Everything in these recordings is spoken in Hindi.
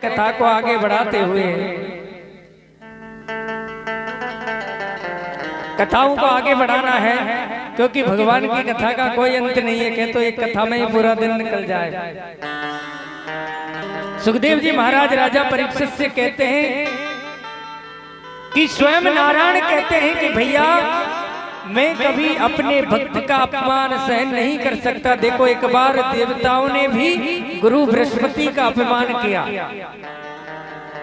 कथा को आगे बढ़ाते हुए कथाओं को आगे बढ़ाना है, क्योंकि भगवान की कथा का कोई अंत नहीं है कि तो एक कथा में ही पूरा दिन निकल जाए। सुखदेव जी महाराज राजा परीक्षित से कहते हैं कि स्वयं नारायण कहते हैं कि भैया मैं कभी अपने भक्त का अपमान सहन नहीं कर सकता। देखो एक बार देवताओं ने भी गुरु बृहस्पति का अपमान किया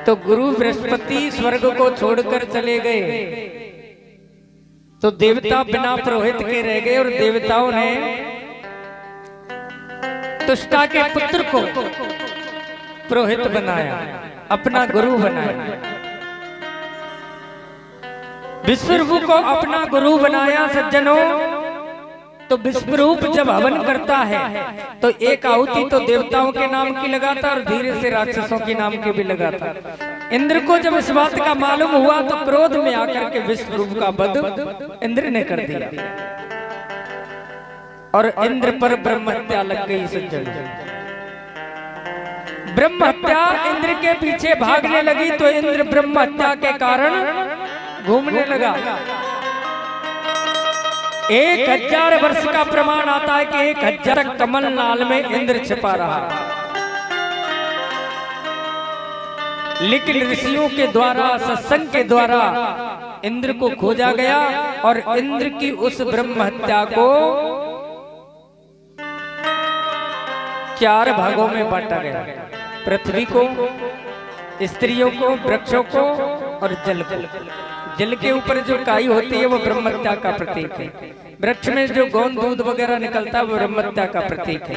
तो गुरु बृहस्पति स्वर्ग को छोड़कर चले गए, तो देवता बिना पुरोहित के रह गए और देवताओं ने तुष्टा के पुत्र को पुरोहित बनाया, अपना गुरु बनाया। विश्वरूप को अपना गुरु बनाया। सज्जनों, तो विश्वरूप जब हवन करता है तो एक आहुति तो देवताओं के नाम की लगाता और धीरे से राक्षसों के नाम की भी लगाता। इंद्र को जब इस बात का मालूम हुआ तो क्रोध में आकर के विश्वरूप का वध इंद्र ने कर दिया और इंद्र पर ब्रह्म हत्या लग गई। सज्जनों, ब्रह्म हत्या इंद्र के पीछे भागने लगी तो इंद्र ब्रह्म हत्या के कारण घूमने लगा। 1000 वर्ष का प्रमाण आता है कि 1000 कमल नाल में इंद्र छिपा रहा, लेकिन ऋषियों के द्वारा सत्संग के द्वारा इंद्र को खोजा गया और इंद्र की उस ब्रह्म हत्या को 4 भागों में बांटा गया। पृथ्वी को, स्त्रियों को, वृक्षों को और जल को। जल के ऊपर जो काई होती है वो ब्रह्म हत्या का प्रतीक है। वृक्ष में जो गोंद दूध वगैरह निकलता है वो ब्रह्म हत्या का प्रतीक है।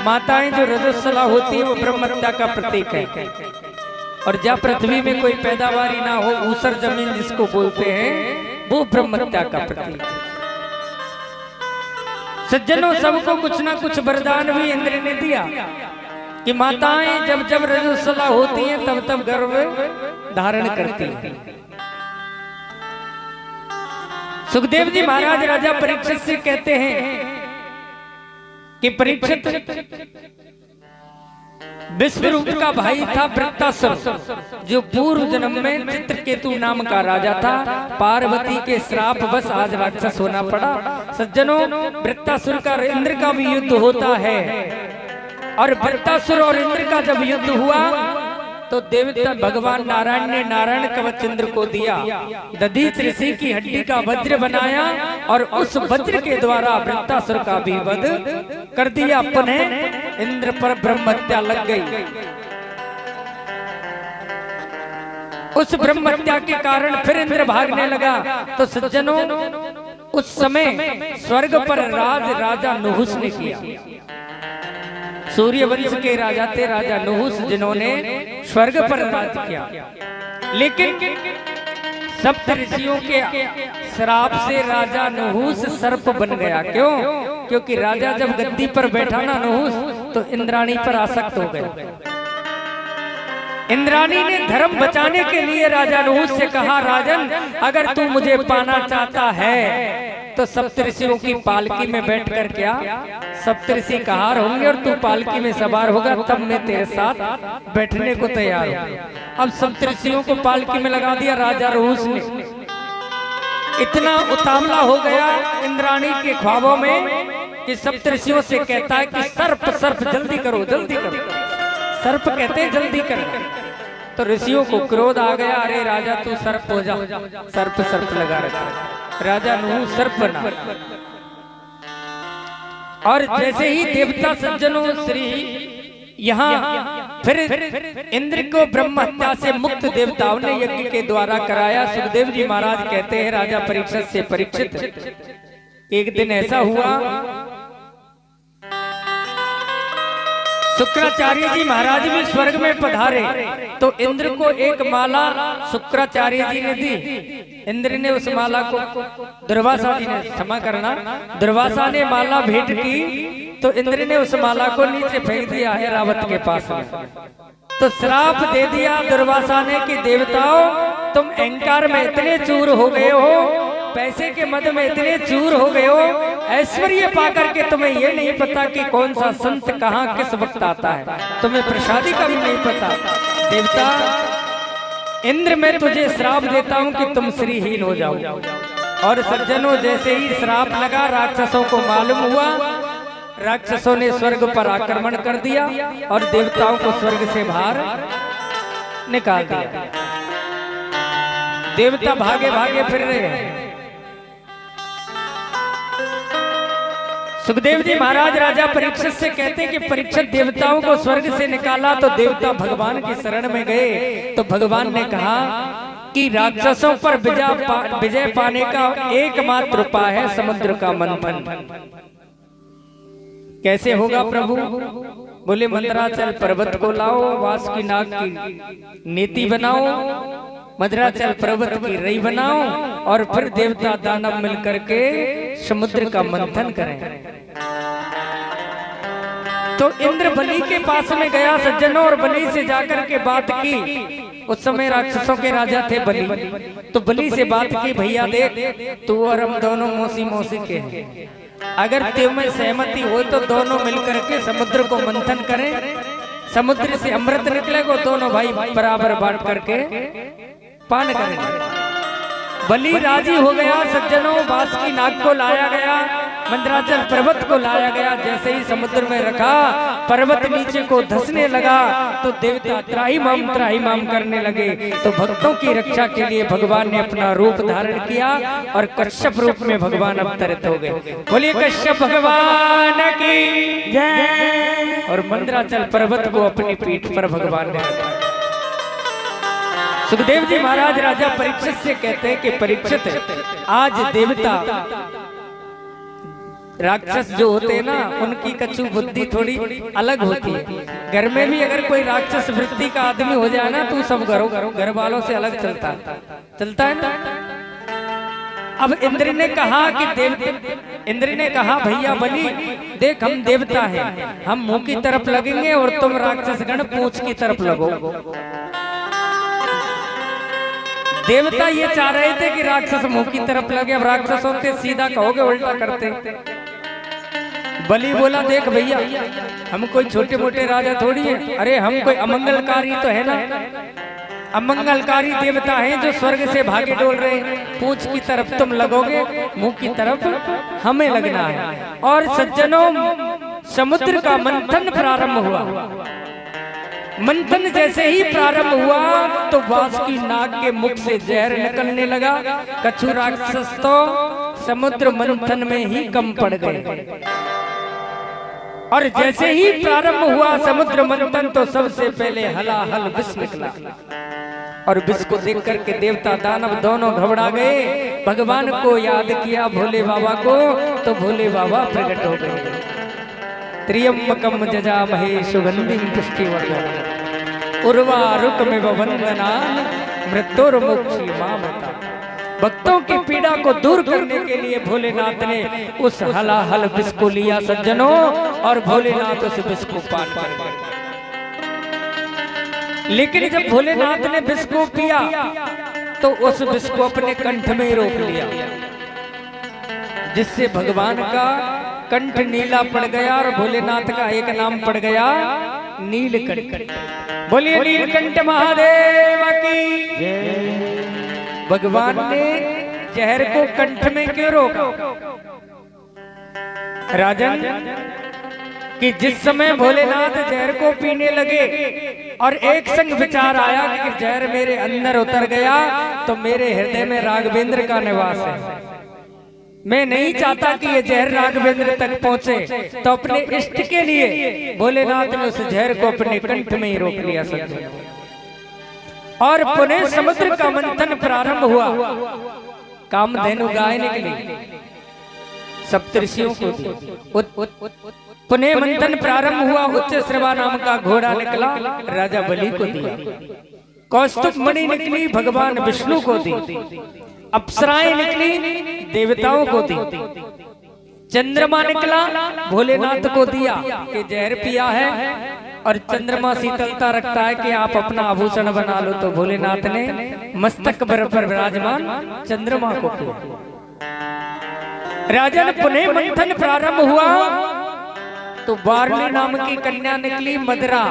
माताएं जो रजस्वला होती है वो ब्रह्म हत्या का प्रतीक है। और जहाँ पृथ्वी में कोई पैदावारी ना हो, ऊसर जमीन जिसको बोलते हैं, वो ब्रह्म हत्या का प्रतीक है। सज्जनों, सबको कुछ ना कुछ वरदान भी इंद्र ने दिया कि माताएं जब जब रजस्वला होती हैं तब तब गर्भ धारण करती हैं। सुखदेव जी महाराज राजा परीक्षित से कहते हैं कि परीक्षित विश्वरूप का भाई था वृत्तासुर, जो पूर्व जन्म में चित्रकेतु नाम का राजा था। पार्वती के श्राप बस आज राक्षस होना पड़ा। सज्जनों, वृत्तासुर का इंद्र का भी युद्ध होता है और वृत्तासुर और इंद्र का जब युद्ध हुआ तो देवता भगवान नारायण ने नारायण कवच इंद्र को दिया। दधीच ऋषि की हड्डी का वज्र बनाया और उस वज्र के द्वारा वृत्तासुर का भी वध कर दिया। पुनः इंद्र पर ब्रह्म हत्या लग गई। उस ब्रह्म हत्या के कारण फिर इंद्र भागने लगा। तो सज्जनों, उस समय स्वर्ग पर राज राजा नुहुस ने किया। सूर्य वंश के राजा थे राजा नुहुस, जिन्होंने स्वर्ग पर राज किया। लेकिन सप्त ऋषियों के श्राप से राजा नुहुस सर्प बन गया। क्यों? क्योंकि राजा जब गद्दी पर बैठा ना नुहुस, तो इंद्राणी पर आसक्त हो गए। इंद्राणी ने धर्म बचाने के लिए राजा नुहुस से कहा, राजन अगर तू मुझे पाना चाहता है तो सप्तऋषियों की पालकी में बैठकर क्या सप्तऋषि कहार होंगे और तू पालकी में सवार होगा, तब मैं तेरे साथ बैठने को तैयार हूं। अब सप्तऋषियों को पालकी में लगा दिया राजा नुहुस ने। इतना उतावला हो गया इंद्राणी के ख्वाबों में कि सप्तऋषियों से कहता है कि सर्प सर्प जल्दी करो, जल्दी करो। सर्प कहते हैं जल्दी कर। तो ऋषियों को क्रोध आ गया, अरे राजा तू सर्प हो जा। सर्प सर्प लगा रखा, राजा नुहुस सर्प बना। और जैसे ही देवता सज्जनों श्री यहाँ फिर इंद्र को ब्रह्म हत्या से मुक्त देवताओं ने यज्ञ के द्वारा कराया। सुखदेव जी महाराज कहते हैं राजा परीक्षित से, परीक्षित एक दिन ऐसा हुआ, शुक्राचार्य जी महाराज भी स्वर्ग में पधारे तो इंद्र को एक माला शुक्राचार्य जी ने दी। इंद्र ने उस माला को दुर्वासा जी ने, क्षमा करना, दुर्वासा ने माला भेंट की तो इंद्र ने उस माला को नीचे फेंक दिया है रावत के पास में। तो श्राप दे दिया दुर्वासा ने कि देवताओं तुम अहंकार में इतने चूर हो गए हो, पैसे के मद में इतने चूर हो गए हो, ऐश्वर्य पाकर के तुम्हें ये नहीं पता कि कौन सा संत कहाँ किस वक्त आता है, तुम्हें प्रसादी का भी नहीं पता। देवता इंद्र मैं तुझे श्राप देता हूं कि तुम श्रीहीन हो जाओ। और सज्जनों जैसे ही श्राप लगा राक्षसों को मालूम हुआ, राक्षसों ने स्वर्ग पर आक्रमण कर दिया और देवताओं को स्वर्ग से बाहर निकाल दिया। देवता भागे भागे फिर रहे हैं। सुखदेव जी महाराज राजा परीक्षित से कहते हैं कि परीक्षित देवताओं को स्वर्ग से निकाला तो देवता भगवान की शरण में गए, तो भगवान ने कहा कि राक्षसों पर विजय पाने का एकमात्र उपाय है समुद्र का मंथन। कैसे होगा प्रभु? बोले मंदराचल पर्वत को लाओ, वासुकीनाग की नीति बनाओ, मंदराचल पर्वत की रई बनाओ और फिर देवता दानव मिलकर के समुद्र का मंथन करें। तो इंद्र बलि के पास में गया सज्जनों और बलि से जाकर के बात की। उस समय राक्षसों के राजा थे बलि। तो बलि से बात की, भैया देख तू और हम दोनों मौसी मौसी के हैं, अगर तुम्हें सहमति हो तो दोनों मिलकर के समुद्र को मंथन करें, समुद्र से अमृत निकलेगा, दोनों भाई बराबर बांट करके पान करेंगे। बलि राजी हो गया सज्जनों, वासुकीनाग को लाया गया, मंदराचल पर्वत को लाया गया। जैसे ही समुद्र में रखा, पर्वत नीचे को धंसने लगा तो देवता त्राहिमाम करने लगे। तो भक्तों की रक्षा के लिए भगवान ने अपना रूप धारण किया और कश्यप रूप में भगवान अवतरित हो गए। बोलिए कश्यप भगवान की जय। और मंदराचल पर्वत को अपनी पीठ पर भगवान ने रखा। सुखदेव जी महाराज राजा परीक्षित से कहते हैं कि परीक्षित आज देवता राक्षस जो होते हैं ना, उनकी कछु बुद्धि थोड़ी अलग होती है। घर में भी अगर कोई राक्षस वृत्ति का आदमी हो जाए ना तो सब घर वालों से अलग चलता है ना। अब इंद्र ने कहा कि इंद्र ने कहा भैया बलि देख हम देवता हैं, हम मुंह की तरफ लगेंगे और तुम राक्षस गण पूंछ की तरफ लगो। देवता ये चाह रहे थे कि राक्षस मुंह की तरफ लगे, अब राक्षस होते सीधा कहोगे उल्टा करते। बलि बोला देख भैया हम कोई छोटे मोटे राजा थोड़ी है, अरे हम कोई अमंगलकारी तो है ना, अमंगलकारी देवता हैं जो स्वर्ग से भागे डोल रहे हैं। पूंछ की तरफ तुम लगोगे, मुंह की तरफ हमें लगना है। और सज्जनों समुद्र का मंथन प्रारंभ हुआ। मंथन जैसे ही प्रारंभ हुआ तो वासुकीनाग के मुख से जहर निकलने लगा। कछु राक्षस तो समुद्र मंथन में ही कम पड़ गए। और जैसे ही प्रारंभ हुआ समुद्र मंथन तो सबसे पहले हलाहल विष निकला। और विष को देख करके देवता दानव दोनों घबरा गए। भगवान को याद किया भोले बाबा को, तो भोले बाबा प्रकट हो गए। त्र्यंबकम जजामहे सुगंधिं पुष्टिवर्धनम् उर्वारुकमिव वन्दनान् मृत्युर्मुक्षीमामृता। भक्तों की पीड़ा को दूर करने के लिए भोलेनाथ ने उस हलाहल विष को लिया सज्जनों, और भोलेनाथ उस विष को पान कर गए। लेकिन जब भोलेनाथ ने विष को पिया तो उस विष को अपने कंठ में रोक लिया, जिससे भगवान का कंठ नीला पड़ गया और भोलेनाथ का एक नाम पड़ गया नीलकंठ। बोलिए नीलकंठ महादेव की। भगवान ने जहर को कंठ में क्यों रोका? राजन कि जिस समय भोलेनाथ जहर को पीने लगे और एक संग विचार आया कि जहर मेरे अंदर उतर गया तो मेरे हृदय में राघवेंद्र का निवास है, मैं नहीं चाहता कि ये जहर राघवेंद्र तक पहुंचे, तो अपने इष्ट के लिए भोलेनाथ ने उस जहर को अपने कंठ में ही रोक लिया सज्जन। और पुनः समुद्र का मंथन प्रारंभ हुआ। कामधेनु गाय निकली, सप्तऋषियों को दी। पुनः मंथन प्रारंभ हुआ। उच्च श्रवा नाम का घोड़ा निकला, राजा बलि को दिया। कौस्तुभ मणि निकली, भगवान विष्णु को दी। अप्सराएं निकली, देवताओं को दी। चंद्रमा निकला, भोलेनाथ को दिया कि जहर पिया है और चंद्रमा शीतलता रखता है कि आप अपना आभूषण बना लो, तो भोलेनाथ ने मस्तक पर विराजमान चंद्रमा को किया। राजन पुनः मंथन प्रारंभ हुआ तो वारणी नाम की कन्या निकली, मदरा।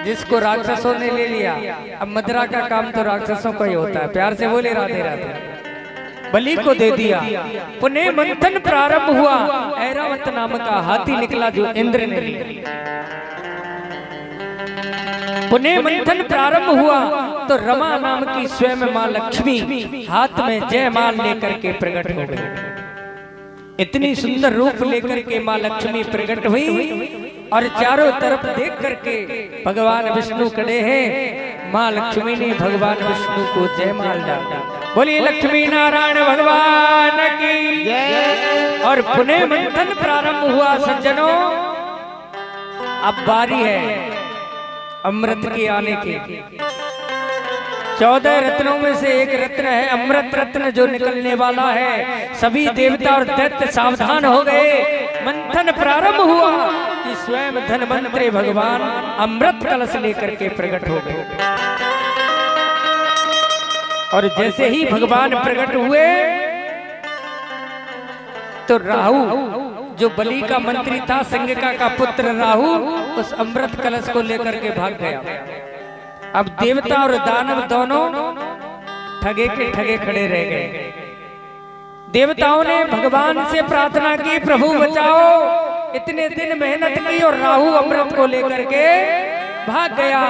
जिसको राक्षसों ने ले लिया। अब मदिरा का काम तो राक्षसों का ही होता है। प्यार से बोले राधे राधे। बलि को दे दिया। पुनः मंथन प्रारंभ हुआ। ऐरावत नाम का हाथी निकला जो इंद्र ने लिया। पुनः मंथन प्रारंभ हुआ तो रमा नाम की स्वयं मां लक्ष्मी हाथ में जयमाल लेकर के प्रकट हो गई। इतनी सुंदर रूप लेकर के मां लक्ष्मी प्रकट हुई और चारों तरफ देख करके भगवान विष्णु खड़े हैं। मां लक्ष्मी ने भगवान विष्णु को जयमाल डाला। बोलिए लक्ष्मी नारायण भगवान की जय। और पुनः मंथन प्रारंभ हुआ सज्जनों। अब बारी है अमृत के आने की। 14 रत्नों में से एक रत्न है अमृत रत्न जो निकलने वाला है। सभी देवता और दैत्य सावधान हो गए। मंथन प्रारंभ हुआ कि स्वयं धनवंतरी भगवान अमृत कलश लेकर के प्रकट हो गए। और जैसे ही भगवान प्रकट हुए तो राहु जो बलि का मंत्री था, संगिका का पुत्र राहु, उस अमृत कलश को लेकर के भाग गया। अब देवता और दानव दोनों ठगे के ठगे खड़े रह गए। देवताओं ने भगवान से प्रार्थना की, प्रभु बचाओ। इतने दिन मेहनत की और राहु अमृत को लेकर के भाग गया।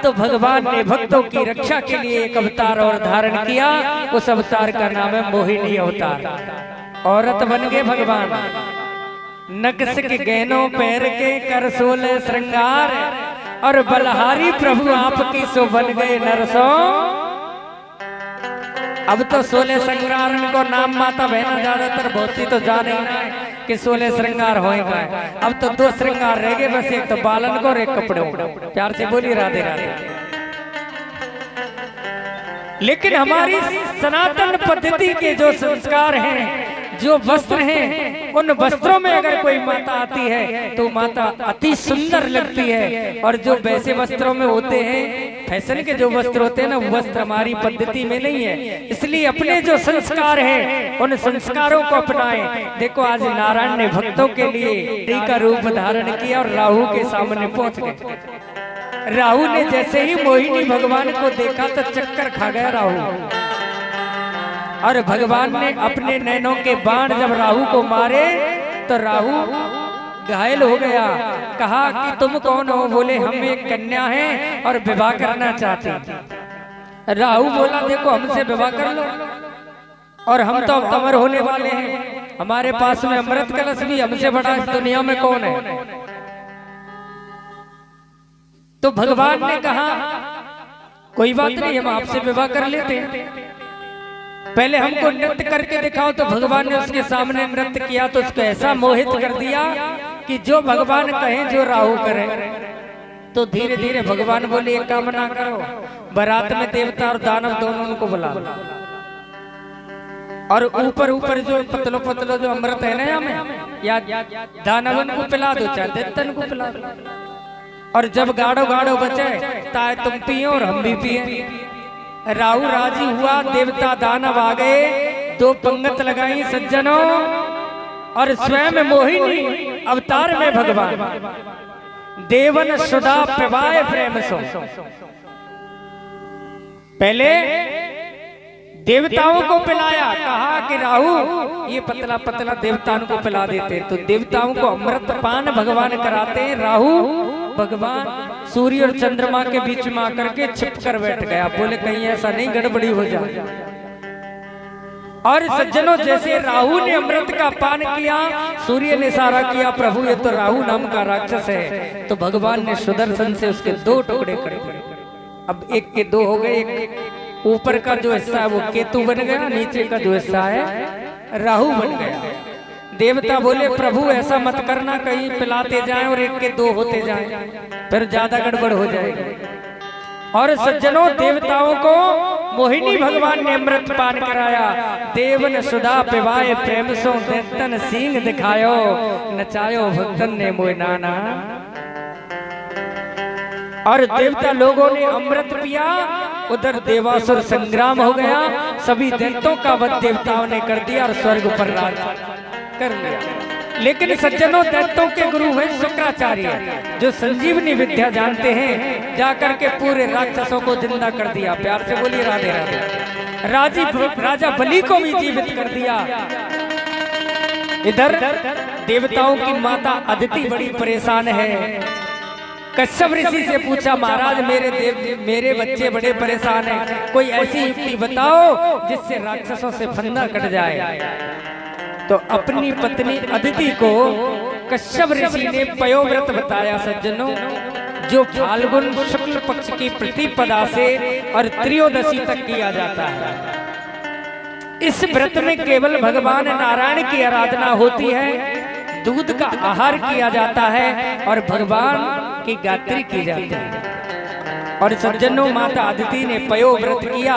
तो भगवान ने भक्तों की रक्षा के लिए एक अवतार और धारण किया। उस अवतार का नाम है मोहिनी अवतार। औरत बन गए भगवान। नक्श के गहनों पैर के कर सोले श्रृंगार और बलहारी प्रभु आपकी सो बन गए नरसों। अब तो 16 श्रृंगार को नाम माता बहना ज्यादातर बहुत सी तो जाने कि 16 श्रृंगार होएगा। अब तो 2 श्रृंगार रह गए बस, एक तो बालन को और एक कपड़ों को। प्यार से बोली राधे राधे। लेकिन हमारी सनातन पद्धति के जो संस्कार हैं, जो वस्त्र हैं, उन वस्त्रों में अगर कोई माता आती है तो माता अति सुंदर लगती है। और जो वैसे वस्त्रों में होते हैं, फैशन के जो वस्त्र होते हैं ना, वो वस्त्र हमारी पद्धति में नहीं है। इसलिए अपने जो संस्कार हैं उन संस्कारों को अपनाएं। देखो आज नारायण ने भक्तों के लिए स्त्री का रूप धारण किया और राहु के सामने पहुंच गए। राहु ने जैसे ही मोहिनी भगवान को देखा तो चक्कर खा गया राहु। और भगवान ने अपने नैनों के बाण जब राहु को मारे तो राहु घायल हो गया। कहा कि तुम कौन हो? बोले हम एक कन्या हैं और विवाह करना चाहते हैं। राहु बोला देखो हमसे विवाह कर लो और हम तो अमर होने वाले हैं। हमारे पास में अमृत कलश भी, हमसे बड़ा इस दुनिया में कौन है? तो भगवान ने कहा कोई बात नहीं, हम आपसे विवाह कर लेते हैं, पहले हमको नृत्य करके दिखाओ। तो भगवान ने उसके सामने नृत्य किया तो उसको ऐसा मोहित कर दिया कि जो भगवान कहें जो राहु करे। तो धीरे धीरे भगवान बोले एक काम ना करो, बारात में देवता और दानव दोनों उनको बुला और ऊपर ऊपर जो पतलो पतलो जो अमृत है ना हमें, या दानवन को पिला दो चाहे दैत्यन को पिला दो। और जब गाढ़ो गाढ़ो बचे ताए तुम पियो और हम भी पिए। राहु राजी हुआ, देवता दानव आ गए, 2 पंगत लगाई सज्जनों। और स्वयं मोहिनी अवतार में भगवान देवन सुधा पिवाए प्रेम सो। पहले देवताओं को पिलाया, कहा कि राहु ये पतला पतला देवताओं को पिला देते। तो देवताओं को अमृत पान भगवान कराते हैं। राहु भगवान सूर्य और चंद्रमा के बीच में आकर के छिप कर बैठ गया। बोले कहीं ऐसा नहीं गड़बड़ी हो जाए। और सज्जनों जैसे राहु ने अमृत का पान किया, सूर्य ने इशारा किया प्रभु ये तो राहु नाम का राक्षस है। तो भगवान ने सुदर्शन से उसके 2 टुकड़े कर दिए। अब एक के 2 हो गए। एक ऊपर का जो हिस्सा है वो केतु बन गया, नीचे का जो हिस्सा है राहु बन गया। देवता बोले प्रभु ऐसा मत करना, कहीं पिलाते जाएं और एक के 2 होते जाएं, फिर ज्यादा गड़बड़ हो जाएगी। और सज्जनों देवताओं को मोहिनी भगवान ने अमृत पान कराया। देवन सुधा पिवाए प्रेम सो, दैतन सींग दिखायो, नचायो भक्तन ने मोय नाना। और देवता लोगों ने अमृत पिया। उधर देवासुर संग्राम हो गया। सभी दैत्यों का वध देवताओं ने कर दिया और स्वर्ग पर राज कर लिया। लेकिन सज्जनों दैत्यों के गुरु हैं शुक्राचार्य, जो संजीवनी विद्या जानते हैं। जाकर के पूरे राक्षसों को जिंदा कर दिया। प्यार से बोलिए राधे राधे। राजा बलि को भी जीवित कर दिया। इधर देवताओं की माता अदिति बड़ी परेशान है। कश्यप ऋषि से पूछा, महाराज मेरे बच्चे बड़े परेशान हैं, कोई ऐसी युक्ति बताओ जिससे राक्षसों से फंदा कट जाए। तो अपनी पत्नी अदिति को कश्यप ऋषि ने पयोव्रत बताया सज्जनों, जो फाल्गुन शुक्ल पक्ष की प्रतिपदा से और त्रयोदशी तक किया जाता है। इस व्रत में केवल भगवान नारायण की आराधना होती है, दूध का आहार किया जाता है और भगवान की गायत्री की जाती है। और सज्जनों, माता अदिति ने पयोव्रत किया।